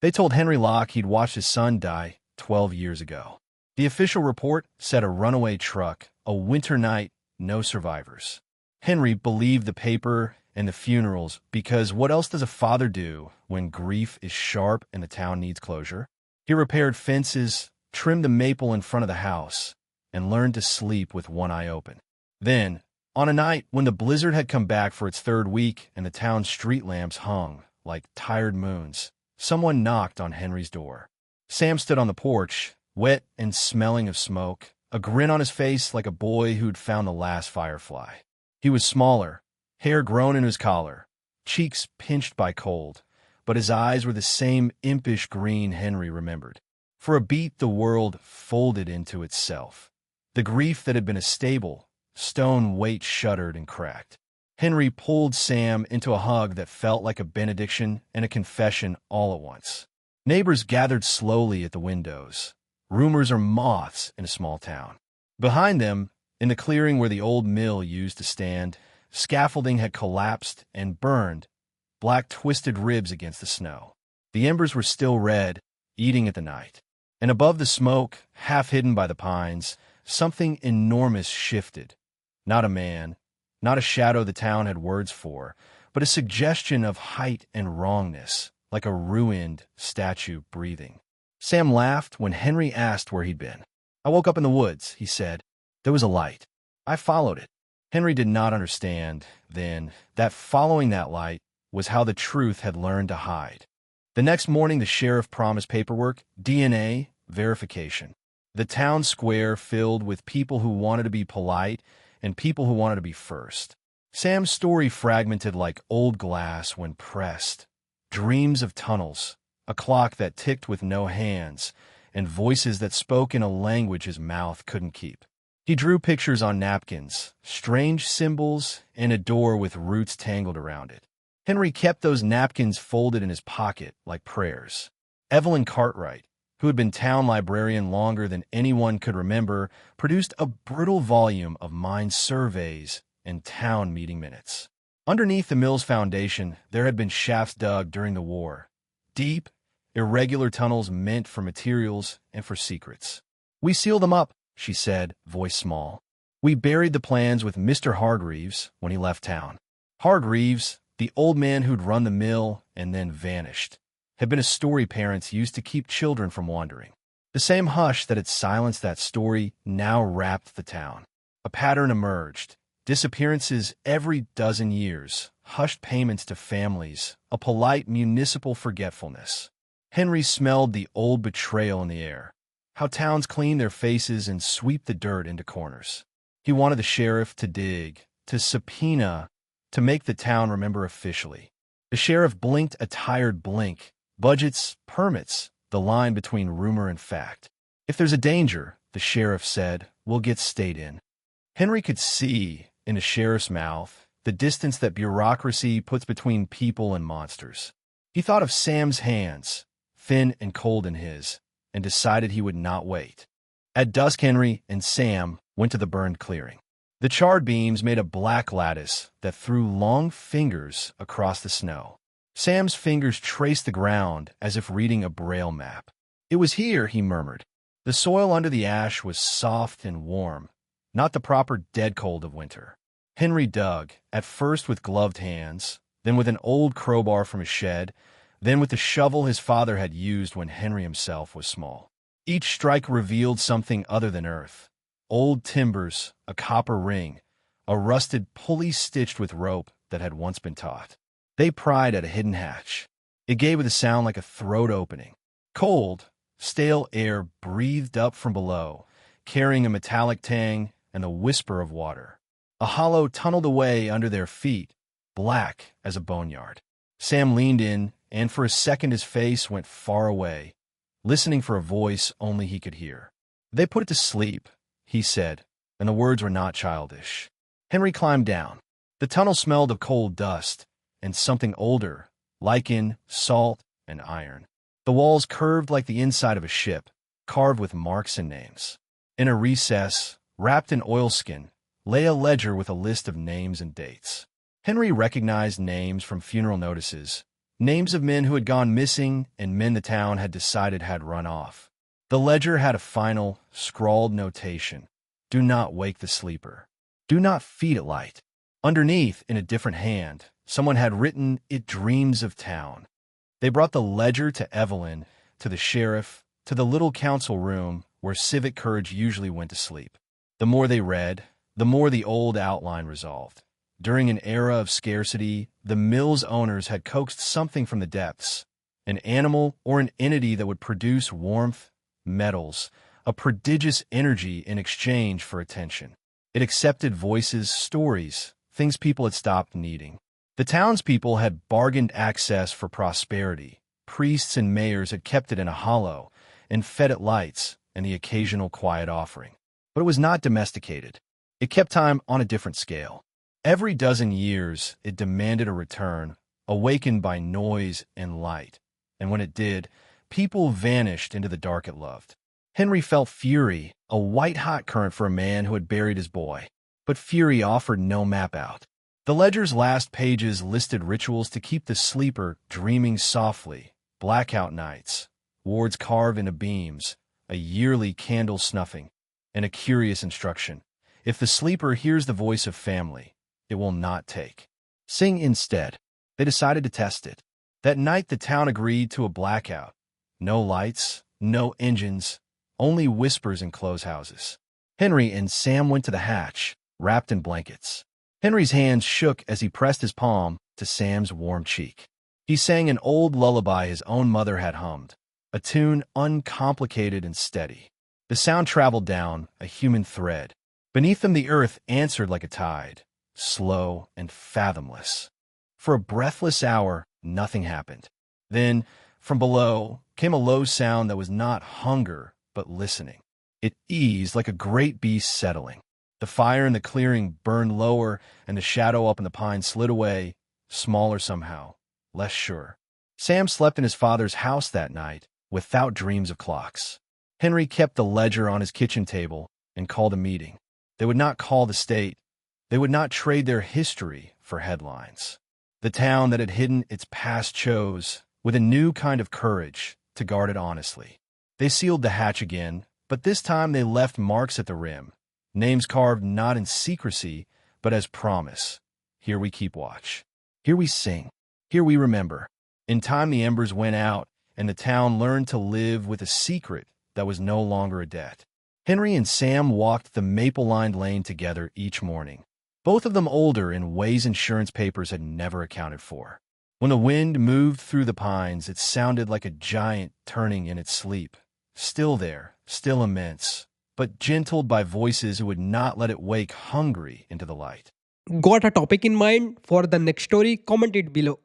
They told Henry Locke he'd watched his son die 12 years ago. The official report said a runaway truck, a winter night, no survivors. Henry believed the paper and the funerals because what else does a father do when grief is sharp and the town needs closure? He repaired fences, trimmed the maple in front of the house, and learned to sleep with one eye open. Then, on a night when the blizzard had come back for its third week and the town's street lamps hung like tired moons, someone knocked on Henry's door. Sam stood on the porch, wet and smelling of smoke, a grin on his face like a boy who'd found the last firefly. He was smaller, hair grown in his collar, cheeks pinched by cold, but his eyes were the same impish green Henry remembered. For a beat, the world folded into itself. The grief that had been a stable, stone weight shuddered and cracked. Henry pulled Sam into a hug that felt like a benediction and a confession all at once. Neighbors gathered slowly at the windows. Rumors are moths in a small town. Behind them, in the clearing where the old mill used to stand, scaffolding had collapsed and burned, black twisted ribs against the snow. The embers were still red, eating at the night. And above the smoke, half hidden by the pines, something enormous shifted. Not a man, not a shadow the town had words for, but a suggestion of height and wrongness, like a ruined statue breathing. Sam laughed when Henry asked where he'd been. "I woke up in the woods," he said. "There was a light. I followed it." Henry did not understand, then, that following that light was how the truth had learned to hide. The next morning, the sheriff promised paperwork, DNA, verification. The town square filled with people who wanted to be polite and people who wanted to be first. Sam's story fragmented like old glass when pressed. Dreams of tunnels, a clock that ticked with no hands, and voices that spoke in a language his mouth couldn't keep. He drew pictures on napkins, strange symbols, and a door with roots tangled around it. Henry kept those napkins folded in his pocket like prayers. Evelyn Cartwright, who had been town librarian longer than anyone could remember, produced a brittle volume of mine surveys and town meeting minutes. Underneath the mill's foundation, there had been shafts dug during the war. Deep, irregular tunnels meant for materials and for secrets. "We sealed them up," she said, voice small. "We buried the plans with Mr. Hargreaves when he left town." Hargreaves, the old man who'd run the mill and then vanished, had been a story parents used to keep children from wandering. The same hush that had silenced that story now wrapped the town. A pattern emerged. Disappearances every dozen years, hushed payments to families, a polite municipal forgetfulness. Henry smelled the old betrayal in the air, how towns clean their faces and sweep the dirt into corners. He wanted the sheriff to dig, to subpoena, to make the town remember officially. The sheriff blinked a tired blink. Budgets, permits, the line between rumor and fact. "If there's a danger," the sheriff said, "we'll get stayed in." Henry could see, in the sheriff's mouth, the distance that bureaucracy puts between people and monsters. He thought of Sam's hands, thin and cold in his, and decided he would not wait. At dusk, Henry and Sam went to the burned clearing. The charred beams made a black lattice that threw long fingers across the snow. Sam's fingers traced the ground as if reading a braille map. "It was here," he murmured. The soil under the ash was soft and warm, not the proper dead cold of winter. Henry dug, at first with gloved hands, then with an old crowbar from his shed, then with the shovel his father had used when Henry himself was small. Each strike revealed something other than earth. Old timbers, a copper ring, a rusted pulley stitched with rope that had once been taut. They pried at a hidden hatch. It gave with a sound like a throat opening. Cold, stale air breathed up from below, carrying a metallic tang and the whisper of water. A hollow tunneled away under their feet, black as a boneyard. Sam leaned in, and for a second his face went far away, listening for a voice only he could hear. "They put it to sleep," he said, and the words were not childish. Henry climbed down. The tunnel smelled of coal dust and something older, lichen, salt, and iron. The walls curved like the inside of a ship, carved with marks and names. In a recess, wrapped in oilskin, lay a ledger with a list of names and dates. Henry recognized names from funeral notices, names of men who had gone missing and men the town had decided had run off. The ledger had a final, scrawled notation. Do not wake the sleeper. Do not feed it light. Underneath, in a different hand, someone had written, It dreams of town. They brought the ledger to Evelyn, to the sheriff, to the little council room where civic courage usually went to sleep. The more they read, the more the old outline resolved. During an era of scarcity, the mill's owners had coaxed something from the depths, an animal or an entity that would produce warmth, metals, a prodigious energy in exchange for attention. It accepted voices, stories, things people had stopped needing. The townspeople had bargained access for prosperity. Priests and mayors had kept it in a hollow and fed it lights and the occasional quiet offering. But it was not domesticated. It kept time on a different scale. Every dozen years, it demanded a return, awakened by noise and light. And when it did, people vanished into the dark it loved. Henry felt fury, a white-hot current for a man who had buried his boy. But fury offered no map out. The ledger's last pages listed rituals to keep the sleeper dreaming softly, blackout nights, wards carved into beams, a yearly candle snuffing, and a curious instruction. If the sleeper hears the voice of family, it will not take. Sing instead. They decided to test it. That night the town agreed to a blackout. No lights, no engines, only whispers in closed houses. Henry and Sam went to the hatch, wrapped in blankets. Henry's hands shook as he pressed his palm to Sam's warm cheek. He sang an old lullaby his own mother had hummed, a tune uncomplicated and steady. The sound traveled down, a human thread. Beneath them the earth answered like a tide, slow and fathomless. For a breathless hour, nothing happened. Then, from below, came a low sound that was not hunger, but listening. It eased like a great beast settling. The fire in the clearing burned lower, and the shadow up in the pines slid away, smaller somehow, less sure. Sam slept in his father's house that night, without dreams of clocks. Henry kept the ledger on his kitchen table and called a meeting. They would not call the state. They would not trade their history for headlines. The town that had hidden its past chose, with a new kind of courage, to guard it honestly. They sealed the hatch again, but this time they left marks at the rim, names carved not in secrecy, but as promise. Here we keep watch. Here we sing. Here we remember. In time the embers went out, and the town learned to live with a secret that was no longer a debt. Henry and Sam walked the maple-lined lane together each morning, both of them older in ways insurance papers had never accounted for. When the wind moved through the pines, it sounded like a giant turning in its sleep, still there, still immense, but gentled by voices who would not let it wake hungry into the light. Got a topic in mind for the next story? Comment it below.